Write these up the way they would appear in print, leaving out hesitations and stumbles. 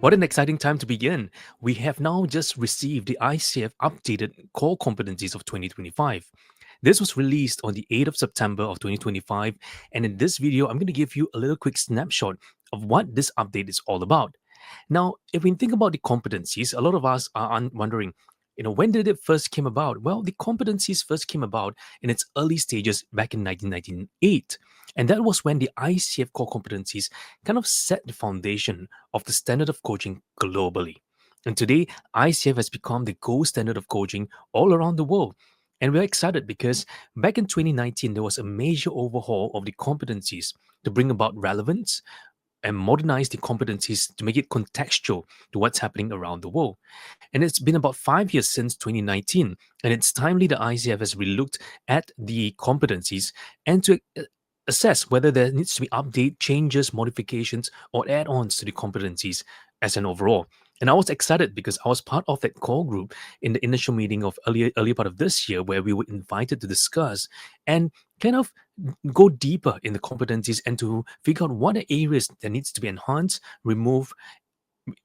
What an exciting time to begin. We have now just received the ICF updated core competencies of 2025. This was released on the 8th of September of 2025, and in this video, I'm going to give you a little quick snapshot of what this update is all about. Now, if we think about the competencies, a lot of us are wondering, when did it first came about? Well, the competencies first came about in its early stages back in 1998. And that was when the ICF core competencies kind of set the foundation of the standard of coaching globally. And today, ICF has become the gold standard of coaching all around the world. And we're excited because back in 2019, there was a major overhaul of the competencies to bring about relevance and modernize the competencies to make it contextual to what's happening around the world. And it's been about 5 years since 2019, and it's timely that ICF has relooked at the competencies and to assess whether there needs to be update, changes, modifications, or add-ons to the competencies as an overall. And I was excited because I was part of that core group in the initial meeting of earlier part of this year, where we were invited to discuss and kind of go deeper in the competencies and to figure out what are areas that needs to be enhanced, remove,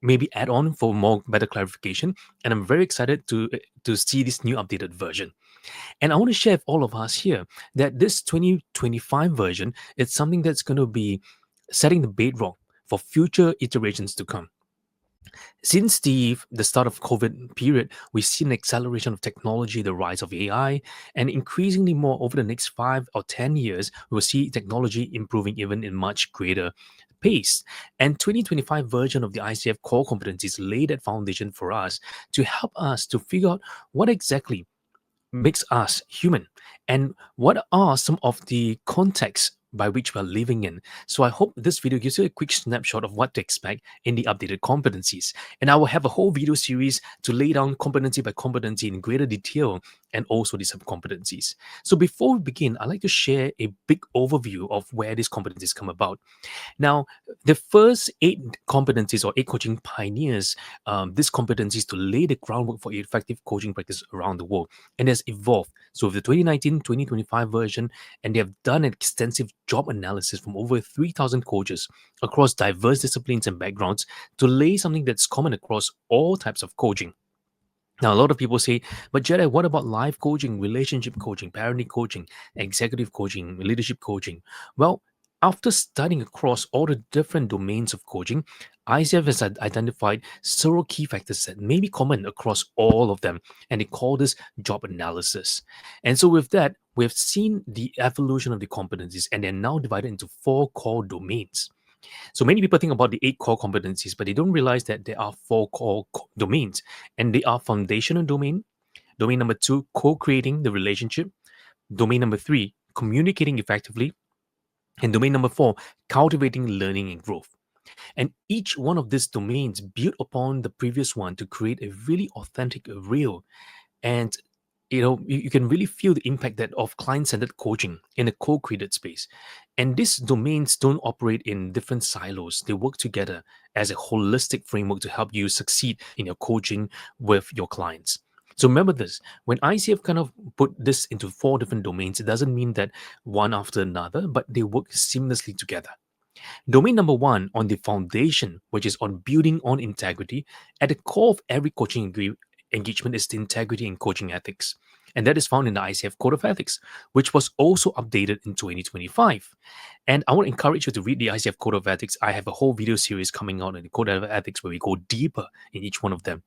maybe add on for more better clarification. And I'm very excited to see this new updated version. And I want to share with all of us here that this 2025 version is something that's going to be setting the bedrock for future iterations to come. Since the start of COVID period, we've seen an acceleration of technology, the rise of AI, and increasingly more over the next 5 or 10 years, we'll see technology improving even in much greater pace. And 2025 version of the ICF core competencies laid that foundation for us to help us to figure out what exactly makes us human and what are some of the contexts by which we're living in. So I hope this video gives you a quick snapshot of what to expect in the updated competencies. And I will have a whole video series to lay down competency by competency in greater detail and also the sub-competencies. So before we begin, I'd like to share a big overview of where these competencies come about. Now, the first 8 competencies or 8 coaching pioneers, these competencies to lay the groundwork for effective coaching practice around the world, and has evolved. So, with the 2019-2025 version, and they have done an extensive job analysis from over 3,000 coaches across diverse disciplines and backgrounds to lay something that's common across all types of coaching. Now, a lot of people say, but Jedi, what about life coaching, relationship coaching, parenting coaching, executive coaching, leadership coaching? Well, after studying across all the different domains of coaching, ICF has identified several key factors that may be common across all of them, and they call this job analysis. And so, with that, we have seen the evolution of the competencies, and they're now divided into 4 core domains. So many people think about the 8 core competencies, but they don't realize that there are 4 core domains, and they are foundational domain. Domain number 2, co-creating the relationship. Domain number 3, communicating effectively. And domain number 4, cultivating learning and growth. And each one of these domains build upon the previous one to create a really authentic, real, and you can really feel the impact that of client-centered coaching in a co-created space. And these domains don't operate in different silos. They work together as a holistic framework to help you succeed in your coaching with your clients. So remember this, when ICF kind of put this into 4 different domains, it doesn't mean that one after another, but they work seamlessly together. Domain number 1 on the foundation, which is on building on integrity. At the core of every coaching engagement is the integrity and coaching ethics. And that is found in the ICF Code of Ethics, which was also updated in 2025. And I want to encourage you to read the ICF Code of Ethics. I have a whole video series coming out in the Code of Ethics where we go deeper in each one of them.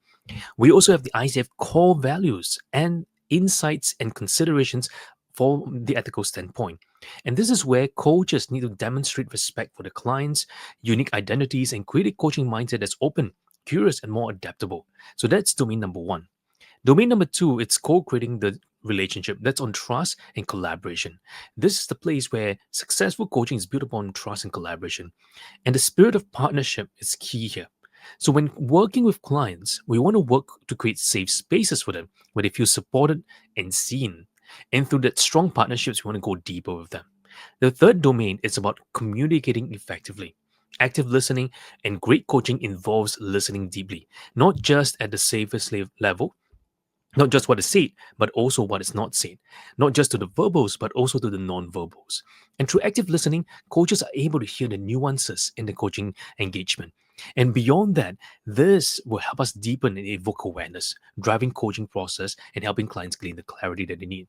We also have the ICF core values and insights and considerations for the ethical standpoint. And this is where coaches need to demonstrate respect for the clients, unique identities, and create a coaching mindset that's open, curious, and more adaptable. So that's domain number 1. Domain number 2, it's co-creating the relationship. That's on trust and collaboration. This is the place where successful coaching is built upon trust and collaboration. And the spirit of partnership is key here. So when working with clients, we want to work to create safe spaces for them where they feel supported and seen. And through that strong partnerships, we want to go deeper with them. The third domain is about communicating effectively. Active listening and great coaching involves listening deeply, not just at the safest level, not just what is said, but also what is not said, not just to the verbals, but also to the non-verbals. And through active listening, coaches are able to hear the nuances in the coaching engagement. And beyond that, this will help us deepen and evoke awareness, driving coaching process and helping clients gain the clarity that they need.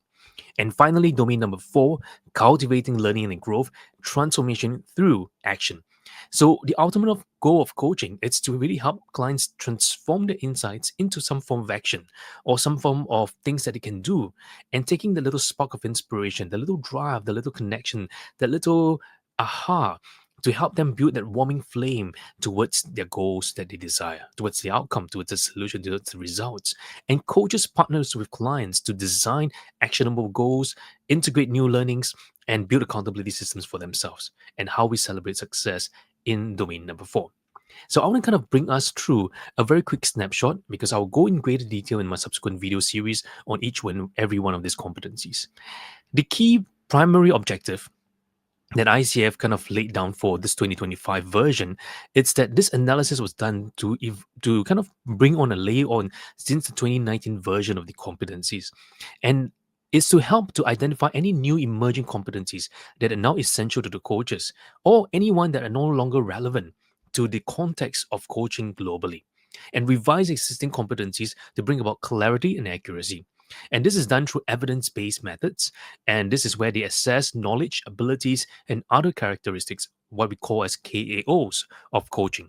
And finally, domain number 4, cultivating learning and growth, transformation through action. So the ultimate goal of coaching is to really help clients transform their insights into some form of action or some form of things that they can do. And taking the little spark of inspiration, the little drive, the little connection, the little aha to help them build that warming flame towards their goals that they desire, towards the outcome, towards the solution, towards the results. And coaches partners with clients to design actionable goals, integrate new learnings, and build accountability systems for themselves, and how we celebrate success in domain number 4. So I want to kind of bring us through a very quick snapshot because I'll go in greater detail in my subsequent video series on each one, every one of these competencies. The key primary objective that ICF kind of laid down for this 2025 version, it's that this analysis was done to kind of bring on a layer on since the 2019 version of the competencies, and is to help to identify any new emerging competencies that are now essential to the coaches or anyone that are no longer relevant to the context of coaching globally, and revise existing competencies to bring about clarity and accuracy. And this is done through evidence based methods. And this is where they assess knowledge, abilities, and other characteristics, what we call as KAOs of coaching.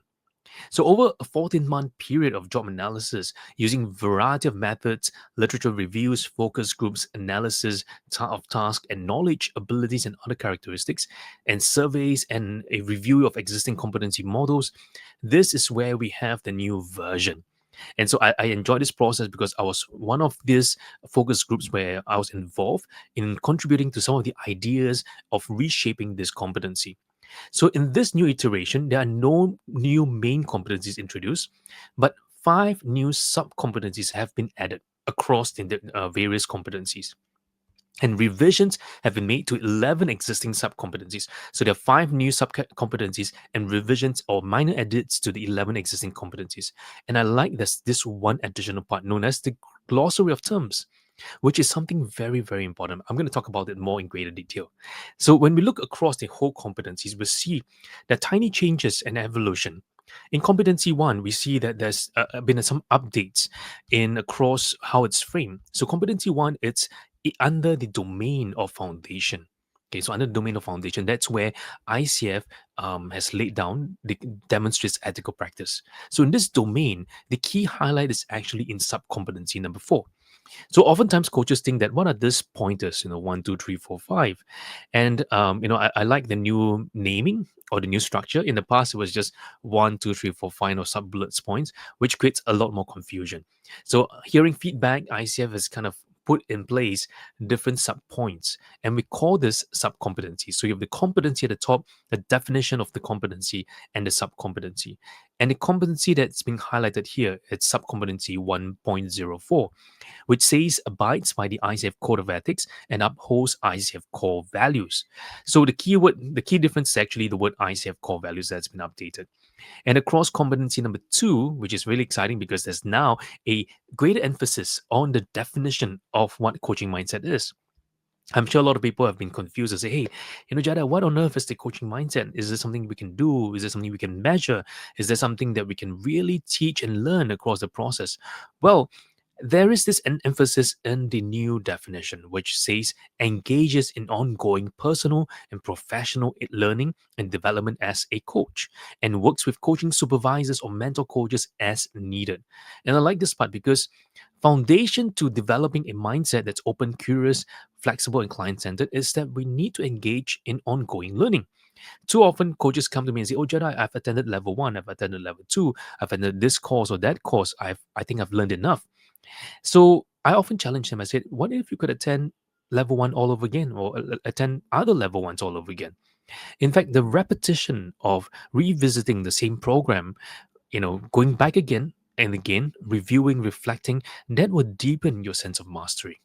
So over a 14-month period of job analysis using variety of methods, literature reviews, focus groups, analysis of task and knowledge, abilities and other characteristics, and surveys and a review of existing competency models, this is where we have the new version. And so I enjoyed this process because I was one of these focus groups where I was involved in contributing to some of the ideas of reshaping this competency. So in this new iteration, there are no new main competencies introduced, but 5 new sub-competencies have been added across the various competencies. And revisions have been made to 11 existing sub-competencies. So there are 5 new sub-competencies and revisions or minor edits to the 11 existing competencies. And I like this one additional part known as the glossary of terms, which is something very, very important. I'm going to talk about it more in greater detail. So when we look across the whole competencies, we see that tiny changes and evolution. In competency 1, we see that there's been some updates in across how it's framed. So competency 1, it's under the domain of foundation. Okay, so under the domain of foundation, that's where ICF has laid down the demonstrates ethical practice. So in this domain, the key highlight is actually in sub-competency number 4. So oftentimes coaches think that what are these pointers, 1, 2, 3, 4, 5, and I like the new naming or the new structure. In the past, it was just 1, 2, 3, 4, 5 or sub bullets points, which creates a lot more confusion. So hearing feedback, ICF has kind of put in place different sub points, and we call this sub competency. So you have the competency at the top, the definition of the competency, and the sub competency. And the competency that's being highlighted here, it's sub competency 1.04, which says abides by the ICF Code of Ethics and upholds ICF core values. So the key difference is actually the word ICF core values that's been updated. And across competency number 2, which is really exciting because there's now a greater emphasis on the definition of what coaching mindset is. I'm sure a lot of people have been confused and say, hey, Jada, what on earth is the coaching mindset? Is there something we can do? Is there something we can measure? Is there something that we can really teach and learn across the process? Well, there is this emphasis in the new definition, which says engages in ongoing personal and professional learning and development as a coach and works with coaching supervisors or mentor coaches as needed. And I like this part because foundation to developing a mindset that's open, curious, flexible, and client-centered is that we need to engage in ongoing learning. Too often, coaches come to me and say, "Oh, Jedi, I've attended level 1, I've attended level 2, I've attended this course or that course. I think I've learned enough." So I often challenge them. I said, what if you could attend level 1 all over again or attend other level 1s all over again? In fact, the repetition of revisiting the same program, going back again and again, reviewing, reflecting, that would deepen your sense of mastery.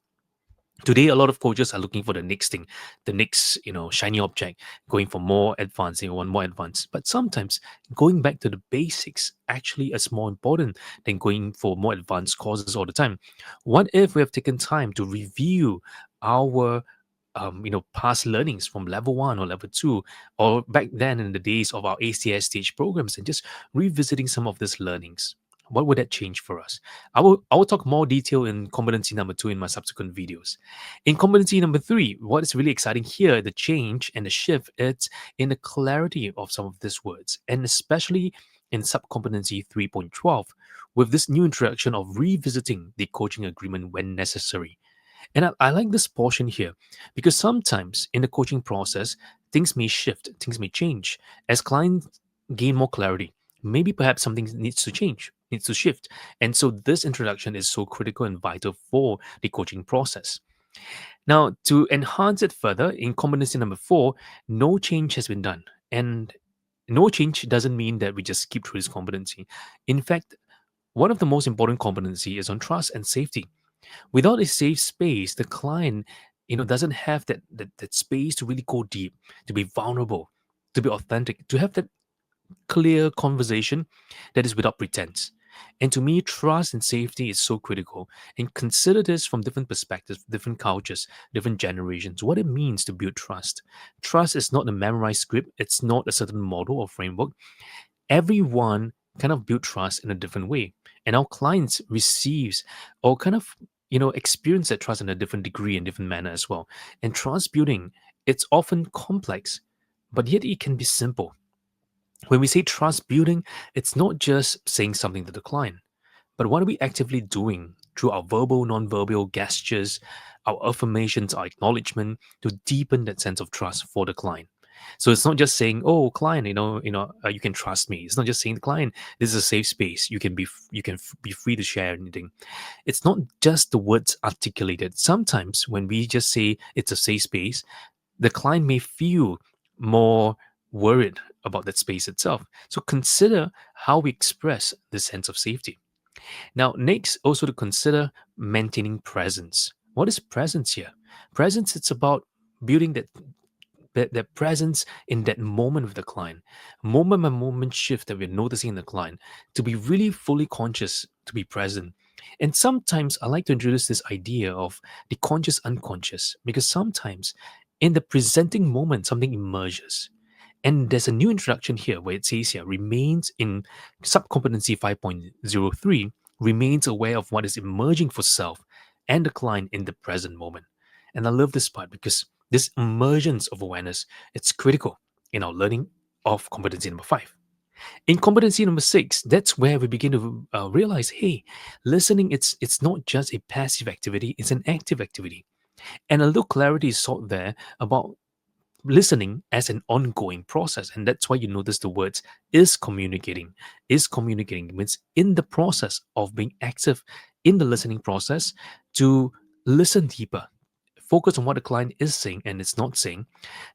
Today, a lot of coaches are looking for the next thing, the next, shiny object, going for more advanced, they want more advanced. But sometimes going back to the basics actually is more important than going for more advanced courses all the time. What if we have taken time to review our past learnings from level 1 or level 2, or back then in the days of our ACS stage programs, and just revisiting some of these learnings. What would that change for us? I will talk more detail in competency number 2 in my subsequent videos. In competency number 3, what is really exciting here, the change and the shift, it's in the clarity of some of these words, and especially in sub-competency 3.12, with this new introduction of revisiting the coaching agreement when necessary. And I like this portion here because sometimes in the coaching process, things may shift, things may change as clients gain more clarity. Maybe perhaps something needs to change, needs to shift. And so this introduction is so critical and vital for the coaching process. Now, to enhance it further, in competency number 4, no change has been done. And no change doesn't mean that we just skip through this competency. In fact, one of the most important competency is on trust and safety. Without a safe space, the client, doesn't have that space to really go deep, to be vulnerable, to be authentic, to have that clear conversation that is without pretense. And to me, trust and safety is so critical. And consider this from different perspectives, different cultures, different generations, what it means to build trust. Trust is not a memorized script, it's not a certain model or framework. Everyone kind of build trust in a different way, and our clients receives or kind of experience that trust in a different degree and different manner as well. And trust building, it's often complex, but yet it can be simple. When we say trust building, it's not just saying something to the client, but what are we actively doing through our verbal, non-verbal gestures, our affirmations, our acknowledgement to deepen that sense of trust for the client? So it's not just saying, "Oh, client, you can trust me." It's not just saying, "The client, this is a safe space. You can be free to share anything." It's not just the words articulated. Sometimes when we just say it's a safe space, the client may feel more worried about that space itself. So consider how we express this sense of safety. Now, next, also to consider maintaining presence. What is presence here? Presence, it's about building that presence in that moment with the client, moment by moment shift that we're noticing in the client, to be really fully conscious, to be present. And sometimes I like to introduce this idea of the conscious unconscious, because sometimes in the presenting moment, something emerges. And there's a new introduction here where it says here, remains in sub-competency 5.03, remains aware of what is emerging for self and the client in the present moment. And I love this part because this emergence of awareness, it's critical in our learning of competency number 5. In competency number 6, that's where we begin to realize, hey, listening, it's not just a passive activity, it's an active activity. And a little clarity is sought there about listening as an ongoing process. And that's why you notice the words is communicating. Is communicating means in the process of being active in the listening process, to listen deeper, focus on what the client is saying and is not saying,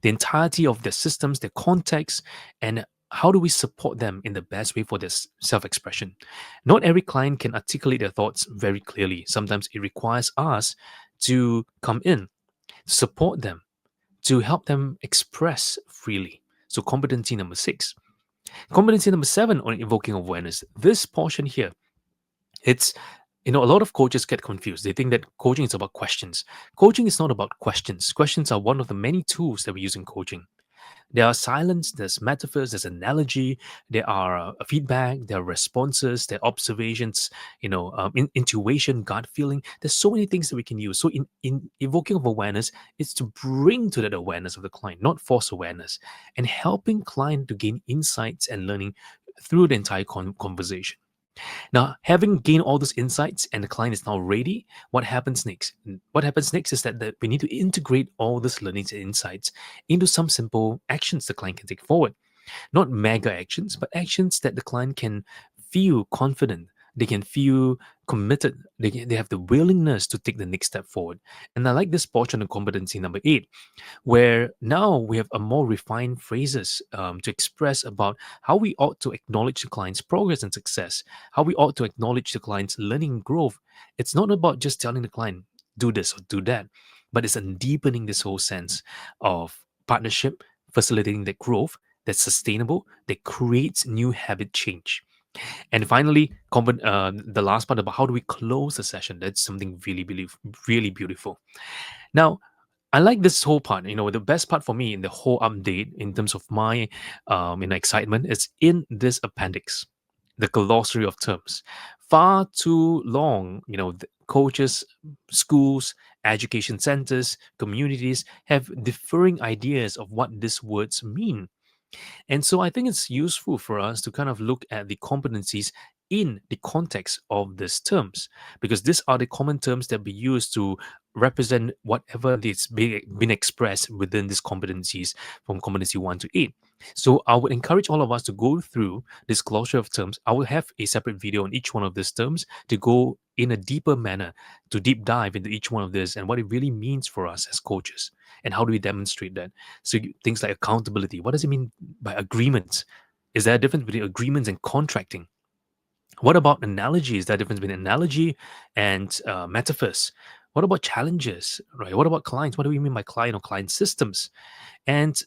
the entirety of their systems, their context, and how do we support them in the best way for their self-expression. Not every client can articulate their thoughts very clearly. Sometimes it requires us to come in, support them, to help them express freely. So, competency number 6. Competency number 7 on evoking awareness. This portion here, it's, a lot of coaches get confused. They think that coaching is about questions. Coaching is not about questions. Questions are one of the many tools that we use in coaching. There are silence, there's metaphors, there's analogy, there are feedback, there are responses, there are observations, intuition, gut feeling. There's so many things that we can use. So in evoking of awareness, it's to bring to that awareness of the client, not force awareness, and helping client to gain insights and learning through the entire conversation. Now, having gained all those insights and the client is now ready, what happens next? What happens next is that we need to integrate all these learnings and insights into some simple actions the client can take forward. Not mega actions, but actions that the client can feel confident. They can feel committed. They have the willingness to take the next step forward. And I like this portion of competency number 8, where now we have a more refined phrases to express about how we ought to acknowledge the client's progress and success, how we ought to acknowledge the client's learning and growth. It's not about just telling the client, do this or do that, but it's a deepening this whole sense of partnership, facilitating that growth that's sustainable, that creates new habit change. And finally, the last part about how do we close the session. That's something really, really, really beautiful. Now, I like this whole part. The best part for me in the whole update, in terms of my excitement, is in this appendix, the glossary of terms. Far too long, coaches, schools, education centers, communities have differing ideas of what these words mean. And so I think it's useful for us to kind of look at the competencies in the context of these terms, because these are the common terms that we use to represent whatever is been expressed within these competencies from competency 1 to 8. So I would encourage all of us to go through this glossary of terms. I will have a separate video on each one of these terms to go in a deeper manner, to deep dive into each one of this and what it really means for us as coaches, and how do we demonstrate that. So things like accountability. What does it mean by agreements? Is there a difference between agreements and contracting? What about analogy? Is there a difference between analogy and metaphors? What about challenges, right? What about clients? What do we mean by client or client systems? And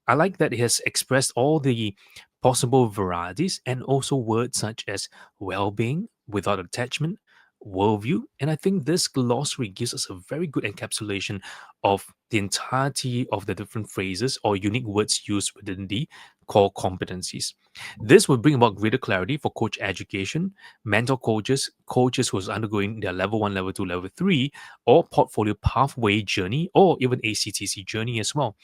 I like that it has expressed all the possible varieties and also words such as well being without attachment, worldview. And I think this glossary gives us a very good encapsulation of the entirety of the different phrases or unique words used within the core competencies. This will bring about greater clarity for coach education, mentor coaches, coaches who are undergoing their level 1, level 2, level 3, or portfolio pathway journey, or even ACTC journey as well.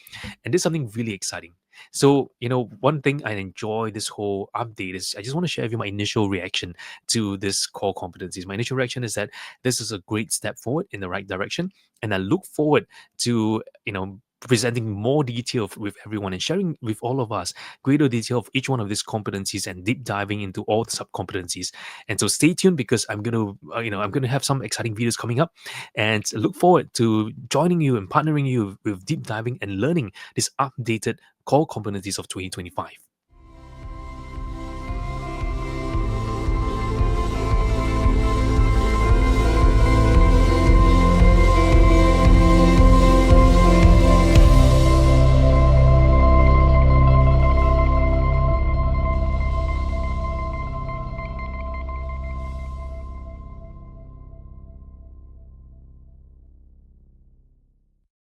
And this is something really exciting. So, one thing I enjoy this whole update is I just want to share with you my initial reaction to this core competencies. My initial reaction is that this is a great step forward in the right direction. And I look forward to, presenting more detail with everyone and sharing with all of us greater detail of each one of these competencies and deep diving into all the sub-competencies. And so stay tuned, because I'm going to have some exciting videos coming up, and look forward to joining you and partnering you with deep diving and learning this updated core competencies of 2025.